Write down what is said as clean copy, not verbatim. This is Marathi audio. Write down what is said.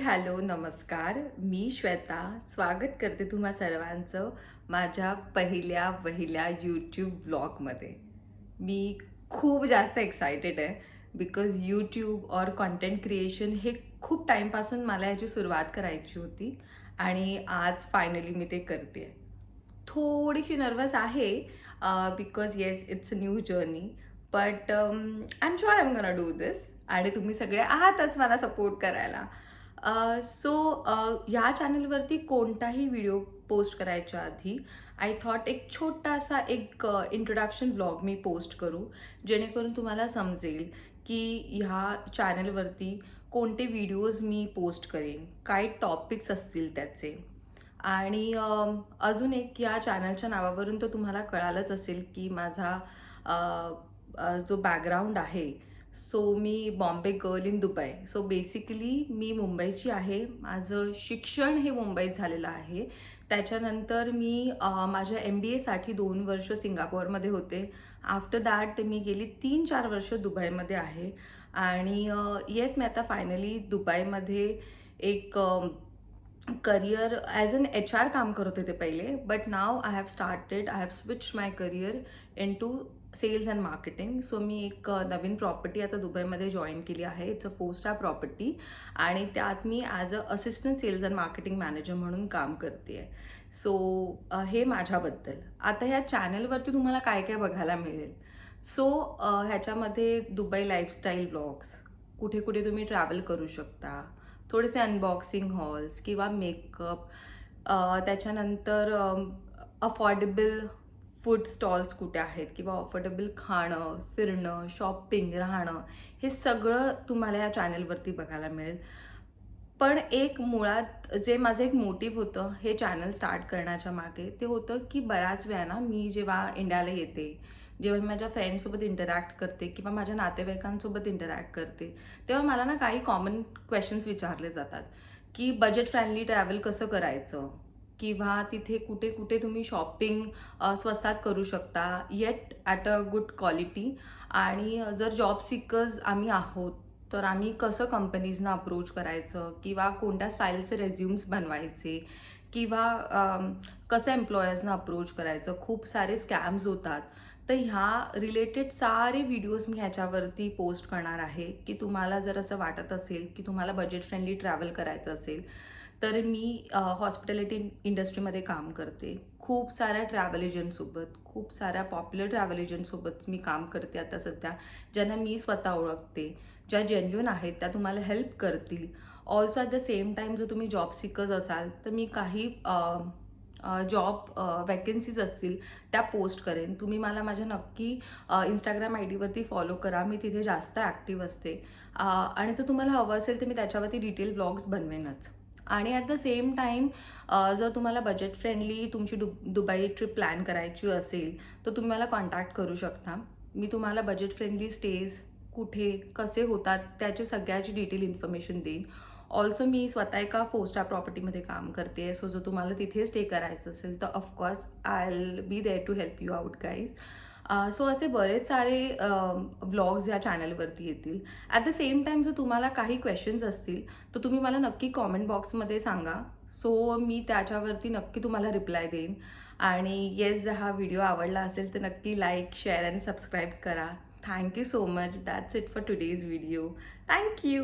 हॅलो नमस्कार. मी श्वेता स्वागत करते तुम्हा सर्वांचं माझ्या पहिल्या यूट्यूब ब्लॉगमध्ये. मी खूप जास्त एक्सायटेड आहे बिकॉज यूट्यूब और कंटेंट क्रिएशन हे खूप टाईमपासून मला याची सुरुवात करायची होती आणि आज फायनली मी ते करते. थोडीशी नर्वस आहे because yes it's a new journey but I am sure I am gonna do this आणि तुम्ही सगळे आहातच मला सपोर्ट करायला. सो ह्या चॅनलवरती कोणताही व्हिडिओ पोस्ट करायच्या आधी आय थॉट एक छोटासा एक इंट्रोडक्शन ब्लॉग मी पोस्ट करू, जेणेकरून तुम्हाला समजेल की ह्या चॅनलवरती कोणते व्हिडिओज मी पोस्ट करेन, काय टॉपिक्स असतील त्याचे. आणि अजून एक या चॅनलच्या नावावरून तर तुम्हाला कळालंच असेल की माझा जो बॅकग्राऊंड आहे. सो मी Bombay girl in Dubai. So basically मी मुंबईची आहे. माझं शिक्षण हे मुंबईत झालेलं आहे. त्याच्यानंतर मी माझ्या MBAसाठी 2 वर्ष सिंगापूरमध्ये होते. आफ्टर दॅट मी गेली 3-4 वर्ष दुबईमध्ये आहे. आणि येस, मी आता फायनली दुबईमध्ये एक करियर ॲज अन HR काम करत होते पहिले, but now I have switch my career into sales and marketing. So मी एक नवीन प्रॉपर्टी आता दुबईमध्ये जॉईन केली आहे. इट्स अ 4 स्टार प्रॉपर्टी आणि त्यात मी as a assistant sales and marketing manager म्हणून काम करते आहे. सो हे माझ्याबद्दल. आता ह्या चॅनलवरती तुम्हाला काय काय बघायला मिळेल. सो ह्याच्यामध्ये दुबई लाईफस्टाईल व्लॉग्स, कुठे कुठे तुम्ही ट्रॅव्हल करू शकता, थोडेसे अनबॉक्सिंग हॉल्स किंवा मेकअप, त्याच्यानंतर अफोर्डेबल फूड स्टॉल्स कुठे आहेत किंवा अफोर्डेबल खाणं, फिरणं, शॉपिंग, राहणं, हे सगळं तुम्हाला या चॅनलवरती बघायला मिळेल. पण एक मुळात जे माझं एक मोटिव्ह होतं हे चॅनल स्टार्ट करण्याच्या मागे, ते होतं की बऱ्याच वेळा ना मी जेव्हा इंडियाला येते, जेव्हा मी माझ्या फ्रेंड्ससोबत इंटरॅक्ट करते किंवा माझ्या नातेवाईकांसोबत इंटरॅक्ट करते, तेव्हा मला ना काही कॉमन क्वेश्चन्स विचारले जातात की बजेट फ्रेंडली ट्रॅव्हल कसं करायचं, किंवा तिथे कुठे कुठे तुम्ही शॉपिंग स्वस्तात करू शकता eight at a good quality. आणि जर जॉब सिकर्स आम्ही आहोत तर आम्ही कसं कंपनीजना अप्रोच करायचं किंवा कोणत्या स्टाईलचे रेझ्युम्स बनवायचे किंवा कसं एम्प्लॉयर्सना अप्रोच करायचं. खूप सारे स्कॅम्स होतात. तर ह्या रिलेटेड सारे व्हिडिओज मी ह्याच्यावरती पोस्ट करणार आहे की तुम्हाला जर असं वाटत असेल की तुम्हाला बजेट फ्रेंडली ट्रॅव्हल करायचं असेल तर मी हॉस्पिटॅलिटी इंडस्ट्रीमध्ये काम करते. खूप साऱ्या ट्रॅव्हल एजंटसोबत, खूप साऱ्या पॉप्युलर ट्रॅव्हल एजंटसोबत मी काम करते आता सध्या, ज्यांना मी स्वतः ओळखते, ज्या जेन्युइन आहेत, त्या तुम्हाला हेल्प करतील. Also at the same time जर तुम्ही जॉब सिकर्स असाल तर मी काही जॉब वॅकन्सीज असतील त्या पोस्ट करेन. तुम्ही मला माझ्या नक्की इंस्टाग्राम ID वरती फॉलो करा. मी तिथे जास्त ॲक्टिव्ह असते. आणि जर तुम्हाला हवं असेल तर मी त्याच्यावरती डिटेल ब्लॉग्स बनवेनच. आणि ॲट द सेम टाईम जर तुम्हाला बजेट फ्रेंडली तुमची दुबई ट्रिप प्लॅन करायची असेल तर तुम्ही मला कॉन्टॅक्ट करू शकता. मी तुम्हाला बजेट फ्रेंडली स्टेज कुठे कसे होतात त्याची सगळ्याची डिटेल इन्फॉर्मेशन देईन. ऑल्सो मी स्वतः एका 4 स्टार प्रॉपर्टीमध्ये काम करते. सो जर तुम्हाला तिथे स्टे करायचं असेल तर of course I will be there to help you out guys. So असे बरेच सारे व्लॉग्स या चॅनलवरती येतील. ॲट द सेम टाईम जर तुम्हाला काही क्वेश्चन्स असतील तर तुम्ही मला नक्की कॉमेंट बॉक्समध्ये सांगा. सो मी त्याच्यावरती नक्की तुम्हाला रिप्लाय देईन. आणि येस, जर हा व्हिडिओ आवडला असेल तर नक्की लाईक, शेअर आणि सबस्क्राईब करा. Thank you so much. That's it for today's video. Thank you.